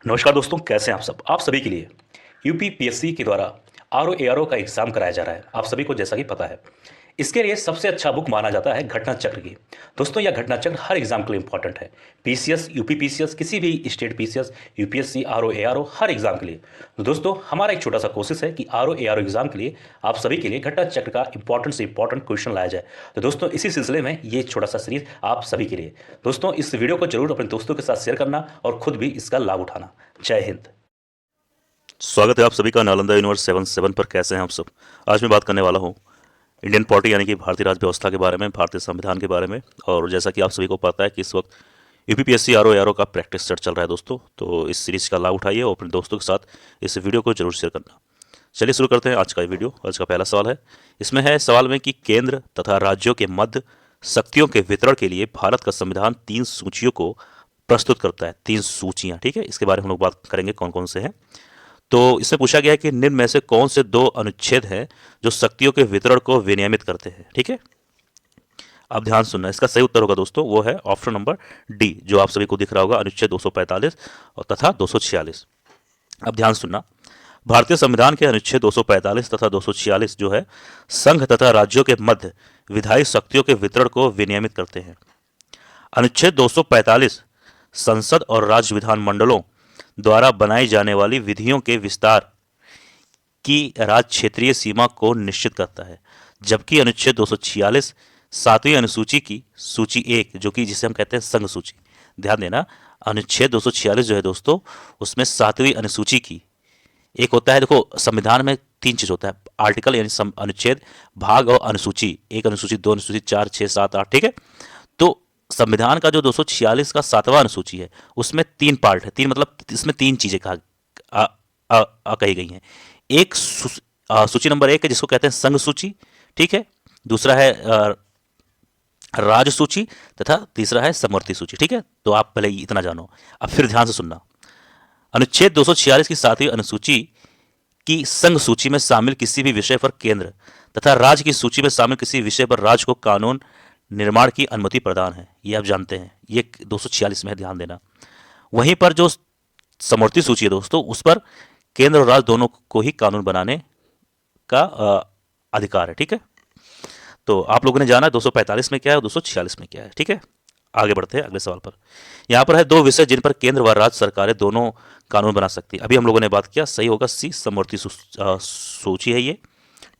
नमस्कार दोस्तों, कैसे हैं आप सब। आप सभी के लिए यूपीपीएससी के द्वारा आरओ एआरओ का एग्जाम कराया जा रहा है। आप सभी को जैसा कि पता है, इसके लिए सबसे अच्छा बुक माना जाता है घटना चक्र की। दोस्तों, यह घटना चक्र हर एग्जाम के लिए इंपॉर्टेंट है। पीसीएस, यूपीपीसीएस, किसी भी state PCS, UPSC, RO ARO, हर एग्जाम के लिए। तो दोस्तों, हमारा एक छोटा सा कोशिश है कि आरओ एआरओ एग्जाम के लिए आप सभी के लिए घटना चक्र का इंपॉर्टेंट से इंपॉर्टेंट क्वेश्चन लाया जाए। तो दोस्तों, इसी सिलसिले में ये छोटा सा सीरीज आप सभी के लिए। दोस्तों, इस वीडियो को जरूर अपने दोस्तों के साथ शेयर करना और खुद भी इसका लाभ उठाना। जय हिंद। स्वागत है आप सभी का नालंदा यूनिवर्स 77 पर। कैसे हैं आप सब। आज मैं बात करने वाला हूं इंडियन पॉलिटी यानी कि भारतीय राज व्यवस्था के बारे में, भारतीय संविधान के बारे में। और जैसा कि आप सभी को पता है कि इस वक्त यूपीपीएससी आरओ एआरओ का प्रैक्टिस सेट चल रहा है दोस्तों, तो इस सीरीज का लाभ उठाइए और अपने दोस्तों के साथ इस वीडियो को जरूर शेयर करना। चलिए शुरू करते हैं आज का वीडियो। आज का पहला सवाल है, इसमें है सवाल में कि केंद्र तथा राज्यों के मध्य शक्तियों के वितरण के लिए भारत का संविधान 3 सूचियों को प्रस्तुत करता है। 3 सूचियां, ठीक है। इसके बारे में हम लोग बात करेंगे कौन कौन से हैं। तो इससे पूछा गया है कि निम्न में से कौन से 2 अनुच्छेद हैं जो शक्तियों के वितरण को विनियमित करते हैं, ठीक है। अब ध्यान सुनना, इसका सही उत्तर होगा दोस्तों वो है ऑप्शन नंबर डी, जो आप सभी को दिख रहा होगा, अनुच्छेद 245 और तथा 246। अब ध्यान सुनना, भारतीय संविधान के अनुच्छेद 245 तथा 246 जो है संघ तथा राज्यों के मध्य विधायी शक्तियों के वितरण को विनियमित करते हैं। अनुच्छेद 245 संसद और राज्य विधान मंडलों द्वारा बनाई जाने वाली विधियों के विस्तार की राज्य क्षेत्रीय सीमा को निश्चित करता है, जबकि अनुच्छेद 246 सातवीं अनुसूची की सूची 1, जो कि जिसे हम कहते हैं संघ सूची, ध्यान देना, अनुच्छेद 246 जो है दोस्तों, उसमें सातवीं अनुसूची की एक होता है। देखो, संविधान में 3 चीज होता है, आर्टिकल यानी अनुच्छेद, भाग और अनुसूची। 1 अनुसूची, 2 अनुसूची, 4, 6, 7, 8, ठीक है। तो संविधान का जो 246 का 7वां अनुसूची है, उसमें 3 पार्ट है। 3 मतलब इसमें 3 चीजें कही गई हैं। एक सूची नंबर 1 है जिसको कहते हैं संघ सूची, ठीक है। दूसरा है राज्य सूची तथा तीसरा है समवर्ती सूची, ठीक है। तो आप पहले इतना जानो, अब फिर ध्यान से सुनना। अनुच्छेद 246 की 7वीं अनुसूची की संघ सूची में शामिल किसी भी विषय पर केंद्र तथा राज्य की सूची में शामिल किसी विषय पर राज्य को कानून निर्माण की अनुमति प्रदान है। ये आप जानते हैं, ये 246 में है, ध्यान देना। वहीं पर जो समवर्ती सूची है दोस्तों, उस पर केंद्र और राज्य दोनों को ही कानून बनाने का अधिकार है, ठीक है। तो आप लोगों ने जाना 245 में क्या है और 246 में क्या है, ठीक है। आगे बढ़ते हैं अगले सवाल पर। यहां पर है 2 विषय जिन पर केंद्र व राज्य सरकारें दोनों कानून बना सकती है। अभी हम लोगों ने बात किया, सही होगा सी, समवर्ती सूची है ये,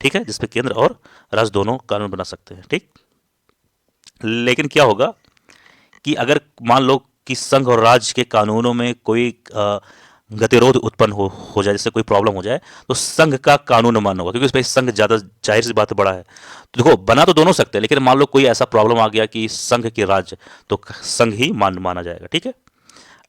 ठीक है, जिसपे केंद्र और राज्य दोनों कानून बना सकते हैं, ठीक। लेकिन क्या होगा कि अगर मान लो कि संघ और राज्य के कानूनों में कोई गतिरोध उत्पन्न हो जाए, जैसे कोई प्रॉब्लम हो जाए, तो संघ का कानून मान्य होगा, क्योंकि उसमें संघ ज्यादा, जाहिर सी बात बड़ा है। तो देखो, बना तो दोनों सकते हैं, लेकिन मान लो कोई ऐसा प्रॉब्लम आ गया कि संघ के राज्य, तो संघ ही माना जाएगा, ठीक है।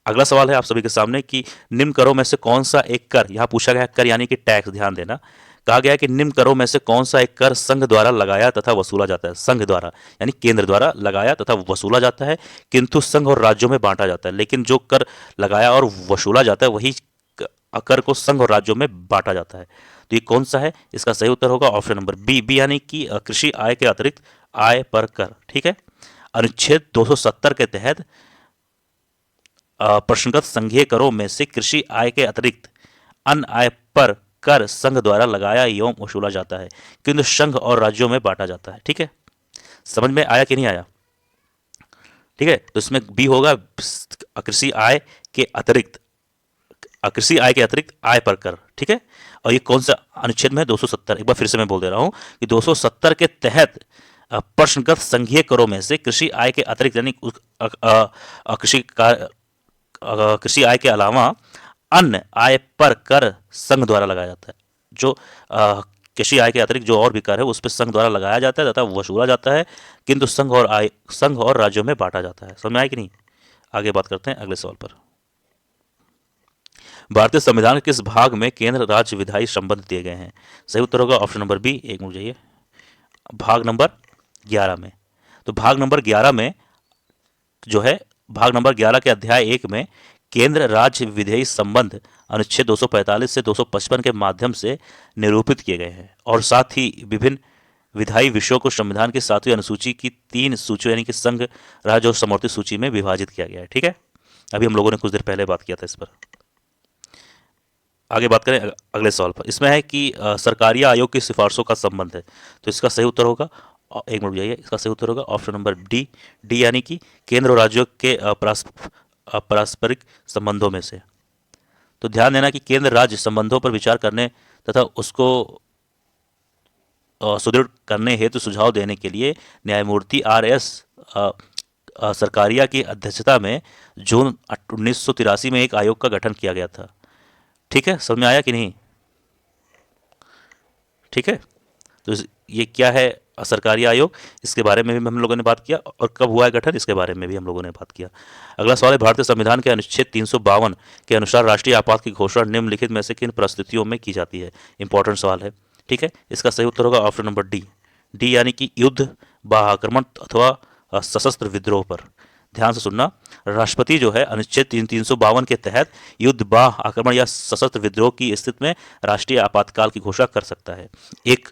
अगला सवाल है आप सभी के सामने कि निम्न करों में से कौन सा एक कर, यहां पूछा गया है कर यानी कि टैक्स, ध्यान देना। कहा गया है कि निम्न करों में से कौन सा एक कर संघ द्वारा लगाया तथा वसूला जाता है। संघ द्वारा यानी केंद्र द्वारा लगाया तथा वसूला जाता है, किंतु संघ और राज्यों में बांटा जाता है। लेकिन जो कर लगाया और वसूला जाता है, वही कर को संघ और राज्यों में बांटा जाता है। तो ये कौन सा है? इसका सही उत्तर होगा ऑप्शन नंबर बी, यानी कि कृषि आय के अतिरिक्त आय पर कर, ठीक है। अनुच्छेद 270 के तहत प्रश्नगत संघीय करों में से कृषि आय के अतिरिक्त अन्य आय पर कर संघ द्वारा लगाया एवं वसूला जाता है, किंतु संघ और राज्यों में बांटा जाता है, ठीक है। समझ में आया कि नहीं आया? ठीक है, तो इसमें बी होगा कृषि आय के अतिरिक्त, कृषि आय के अतिरिक्त आय पर कर, ठीक है। और ये कौन सा अनुच्छेद में? 270। एक बार फिर से मैं बोल दे रहा हूं कि 270 के तहत प्रश्नगत संघीय करों में से कृषि आय के अतिरिक्त यानी कृषि आय के अलावा अन्य आय पर कर संघ द्वारा लगाया जाता है। जो कृषि आय के अतिरिक्त जो और भी कर है, उस पर संघ द्वारा लगाया जाता है तथा वसूला जाता है, किंतु संघ और राज्यों में बांटा जाता है। समझ में आया कि नहीं? आगे बात करते हैं अगले सवाल पर। भारतीय संविधान के किस भाग में केंद्र राज्य विधायी संबंध दिए गए हैं? सही उत्तर होगा ऑप्शन नंबर बी, एक मिनट जाइए, भाग नंबर 11 में। तो भाग नंबर 11 में जो है, भाग नंबर 11 के अध्याय 1 में केंद्र राज्य विधेयी संबंध अनुच्छेद 245 से 255 के माध्यम से निरूपित किए गए हैं, और साथ ही विभिन्न विधायी विषयों को संविधान की 7वीं अनुसूची की 3 सूचियों यानी कि संघ, राज्य और समवर्ती सूची में विभाजित किया गया है, ठीक है। अभी हम लोगों ने कुछ देर पहले बात किया था इस पर। आगे बात करें अगले सवाल पर। इसमें है कि सरकारी आयोग की सिफारिशों का संबंध है, तो इसका सही उत्तर होगा, एक मिनट जाइए, इसका सही उत्तर होगा ऑप्शन नंबर डी। डी यानी कि केंद्र और राज्यों के पारस्परिक संबंधों में से। तो ध्यान देना कि केंद्र राज्य संबंधों पर विचार करने तथा उसको सुदृढ़ करने हेतु सुझाव देने के लिए न्यायमूर्ति आर एस सरकारिया की अध्यक्षता में जून 1983 में एक आयोग का गठन किया गया था। ठीक है, समझ में आया कि नहीं? ठीक है, तो ये क्या है सरकारी आयोग, इसके बारे में भी हम लोगों ने बात किया, और कब हुआ है गठन इसके बारे में भी हम लोगों ने बात किया। अगला सवाल है, भारतीय संविधान के अनुच्छेद 352 के अनुसार राष्ट्रीय आपात की घोषणा निम्नलिखित में से किन परिस्थितियों में की जाती है? इंपॉर्टेंट सवाल है। ठीक है, इसका सही उत्तर होगा ऑप्शन नंबर डी। डी यानी कि युद्ध, बाह्य आक्रमण अथवा सशस्त्र विद्रोह पर। ध्यान से सुनना, राष्ट्रपति जो है अनुच्छेद 352 के तहत युद्ध, बाह्य आक्रमण या सशस्त्र विद्रोह की स्थिति में राष्ट्रीय आपातकाल की घोषणा कर सकता है। एक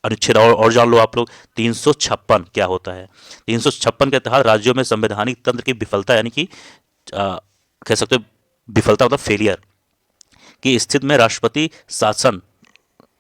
अनुच्छेद और जान लो आप लोग, 356 क्या होता है। 356 के तहत राज्यों में संवैधानिक तंत्र की विफलता, यानी कि कह सकते हो विफलता मतलब फेलियर की स्थिति में राष्ट्रपति शासन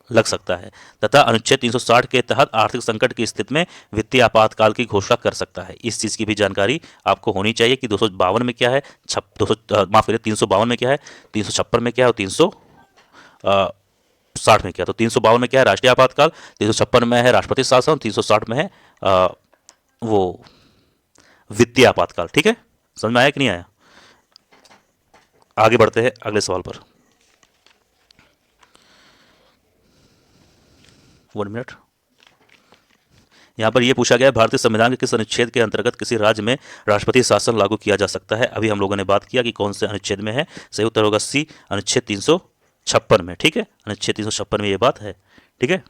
लग सकता है, तथा अनुच्छेद 360 के तहत आर्थिक संकट की स्थिति में वित्तीय आपातकाल की घोषणा कर सकता है। इस चीज़ की भी जानकारी आपको होनी चाहिए कि 252 में क्या है, 352 में क्या है, 356 में क्या है और 360 में क्या। तो 352 में क्या है, राष्ट्रीय आपातकाल, 356 में है राष्ट्रपति शासन, 360 में है वो वित्तीय आपातकाल। ठीक है, समझ में आया कि नहीं आया? आगे बढ़ते हैं अगले सवाल पर। 1 मिनट। यहाँ पर यह पूछा गया है, भारतीय संविधान के किस अनुच्छेद के अंतर्गत किसी राज्य में राष्ट्रपति शासन लागू किया जा सकता है? अभी हम लोगों ने बात किया कि कौन से अनुच्छेद में है। सही उत्तर होगा सी, अनुच्छेद 356 में। ठीक है, अनुच्छेद 356 में ये बात है। ठीक है,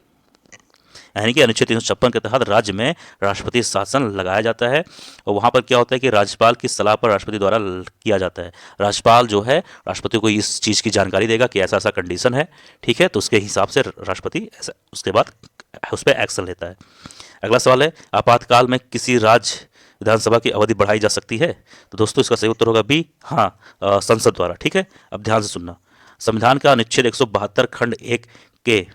यानी कि अनुच्छेद 356 के तहत राज्य में राष्ट्रपति शासन लगाया जाता है, और वहाँ पर क्या होता है कि राज्यपाल की सलाह पर राष्ट्रपति द्वारा किया जाता है। राज्यपाल जो है राष्ट्रपति को इस चीज़ की जानकारी देगा कि ऐसा ऐसा कंडीशन है। ठीक है, तो उसके हिसाब से राष्ट्रपति ऐसा उसके बाद उस पर एक्शन लेता है। अगला सवाल है, आपातकाल में किसी राज्य विधानसभा की अवधि बढ़ाई जा सकती है? तो दोस्तों इसका सही उत्तर होगा बी, हाँ, संसद द्वारा। ठीक है, अब ध्यान से सुनना, संविधान का अनुच्छेद 172 खंड 1 के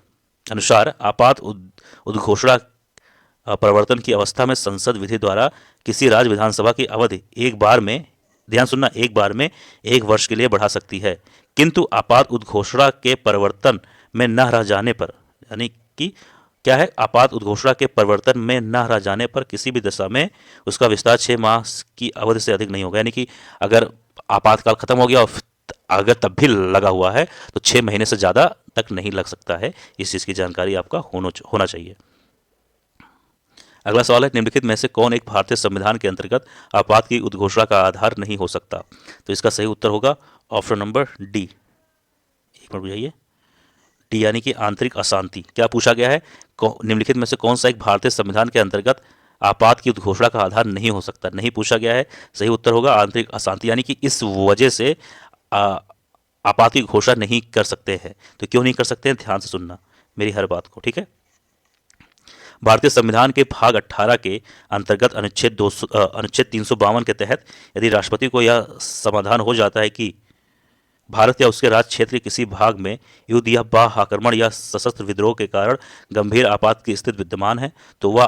अनुसार आपात उद्घोषणा प्रवर्तन की अवस्था में संसद विधि द्वारा किसी राज्य विधानसभा की अवधि एक बार में, ध्यान सुनना, एक बार में 1 वर्ष के लिए बढ़ा सकती है, किंतु आपात उद्घोषणा के परिवर्तन में न रह जाने पर, यानी कि क्या है, आपात उद्घोषणा के परिवर्तन में न रह जाने पर किसी भी दशा में उसका विस्तार 6 माह की अवधि से अधिक नहीं होगा। यानी कि अगर आपातकाल खत्म हो गया और अगर तब भी लगा हुआ है तो 6 महीने से ज़्यादा तक नहीं लग सकता है। इस चीज़ की जानकारी आपका होना चाहिए। अगला सवाल है, निम्नलिखित में से कौन एक भारतीय संविधान के अंतर्गत आपात की उद्घोषणा का आधार नहीं हो सकता? तो इसका सही उत्तर होगा ऑप्शन नंबर डी। एक मिनट बुझाइए, डी यानी कि आंतरिक अशांति। क्या पूछा गया है, निम्नलिखित में से कौन सा एक भारतीय संविधान के अंतर्गत आपात की उद्घोषणा का आधार नहीं हो सकता? नहीं पूछा गया है, सही उत्तर होगा आंतरिक अशांति, यानी कि इस वजह से आपात की घोषणा नहीं कर सकते हैं। तो क्यों नहीं कर सकते हैं, ध्यान से सुनना मेरी हर बात को। ठीक है, भारतीय संविधान के भाग 18 के अंतर्गत अनुच्छेद 352 के तहत यदि राष्ट्रपति को यह समाधान हो जाता है कि भारत या उसके राज्य क्षेत्र के किसी भाग में युद्ध या बाह्य आक्रमण या सशस्त्र विद्रोह के कारण गंभीर आपात की स्थिति विद्यमान है, तो वह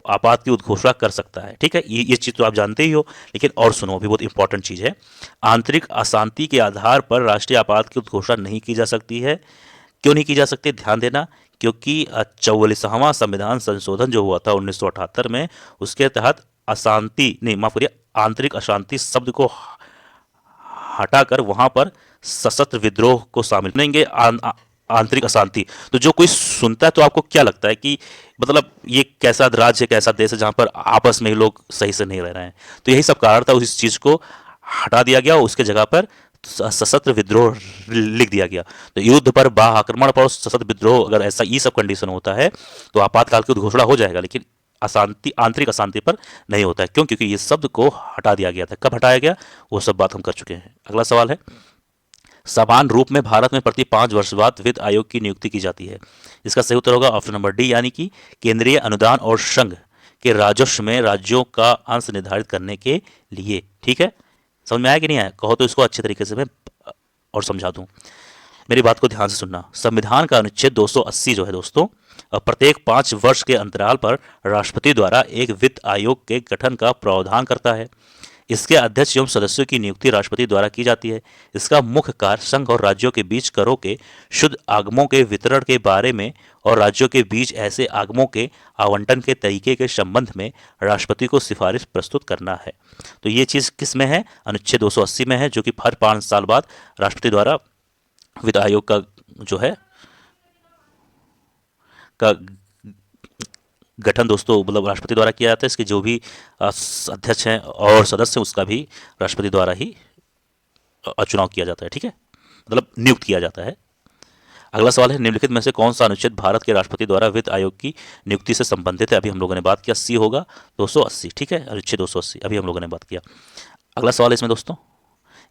आपात की उद्घोषणा कर सकता है। ठीक है, ये चीज़ तो आप जानते ही हो, लेकिन और सुनो, भी बहुत इंपॉर्टेंट चीज़ है। आंतरिक अशांति के आधार पर राष्ट्रीय आपात की उद्घोषणा नहीं की जा सकती है। क्यों नहीं की जा सकती, ध्यान देना, क्योंकि 44वां संविधान संशोधन जो हुआ था 1978 में, उसके तहत अशांति नहीं, माफ करिए, आंतरिक अशांति शब्द को हटाकर वहां पर सशस्त्र विद्रोह को शामिल करेंगे। आंतरिक अशांति, तो जो कोई सुनता है तो आपको क्या लगता है कि मतलब ये कैसा राज्य है, कैसा देश है जहां पर आपस में ही लोग सही से नहीं रह रहे हैं? तो यही सब कारण था, उस चीज को हटा दिया गया, उसके जगह पर सशस्त्र विद्रोह लिख दिया गया। तो युद्ध पर, बाह्य आक्रमण पर, सशस्त्र विद्रोह, अगर ऐसा ये सब कंडीशन होता है तो आपातकाल की घोषणा हो जाएगा, लेकिन अशांति, आंतरिक अशांति पर नहीं होता है। क्यों? क्योंकि ये शब्द को हटा दिया गया था। कब हटाया गया, वो सब बात हम कर चुके हैं। अगला सवाल है, समान रूप में भारत में प्रति 5 वर्ष बाद वित्त आयोग की नियुक्ति की जाती है? इसका सही उत्तर होगा ऑप्शन नंबर डी, यानी कि केंद्रीय अनुदान और संघ के राजस्व में राज्यों का अंश निर्धारित करने के लिए। ठीक है, समझ में आया कि नहीं आया? कहो तो इसको अच्छे तरीके से मैं और समझा दूं। मेरी बात को ध्यान से सुनना। संविधान का अनुच्छेद 280 जो है दोस्तों, प्रत्येक 5 वर्ष के अंतराल पर राष्ट्रपति द्वारा एक वित्त आयोग के गठन का प्रावधान करता है। इसके अध्यक्ष एवं सदस्यों की नियुक्ति राष्ट्रपति द्वारा की जाती है। इसका मुख्य कार्य संघ और राज्यों के बीच करों के शुद्ध आगमों के वितरण के बारे में और राज्यों के बीच ऐसे आगमों के आवंटन के तरीके के संबंध में राष्ट्रपति को सिफारिश प्रस्तुत करना है। तो ये चीज़ किस में है? अनुच्छेद 280 में है, जो कि हर 5 साल बाद राष्ट्रपति द्वारा वित्त आयोग का जो है का गठन दोस्तों मतलब राष्ट्रपति द्वारा किया जाता है। इसके जो भी अध्यक्ष हैं और सदस्य हैं उसका भी राष्ट्रपति द्वारा ही चुनाव किया जाता है। ठीक है, मतलब नियुक्त किया जाता है। अगला सवाल है, निम्नलिखित में से कौन सा अनुच्छेद भारत के राष्ट्रपति द्वारा वित्त आयोग की नियुक्ति से संबंधित है? अभी हम लोगों ने बात किया, सी होगा 280। ठीक है, अनुच्छेद 280 अभी हम लोगों ने बात किया। अगला सवाल है इसमें दोस्तों,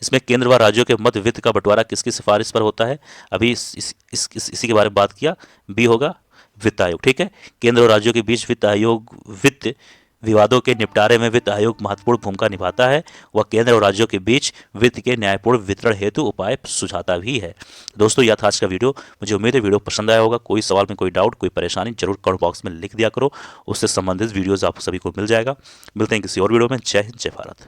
इसमें केंद्र व राज्यों के मध्य वित्त का बंटवारा किसकी सिफारिश पर होता है? अभी इसी के बारे में बात किया, बी होगा वित्त आयोग। ठीक है, केंद्र और राज्यों के बीच वित्त आयोग वित्त विवादों के निपटारे में वित्त आयोग महत्वपूर्ण भूमिका निभाता है। वह केंद्र और राज्यों के बीच वित्त के न्यायपूर्ण वितरण हेतु उपाय सुझाता भी है। दोस्तों यह था आज का वीडियो। मुझे उम्मीद है वीडियो पसंद आया होगा। कोई सवाल में कोई डाउट कोई परेशानी जरूर कमेंट बॉक्स में लिख दिया करो, उससे संबंधित वीडियोज़ आप सभी को मिल जाएगा। मिलते हैं किसी और वीडियो में। जय हिंद, जय भारत।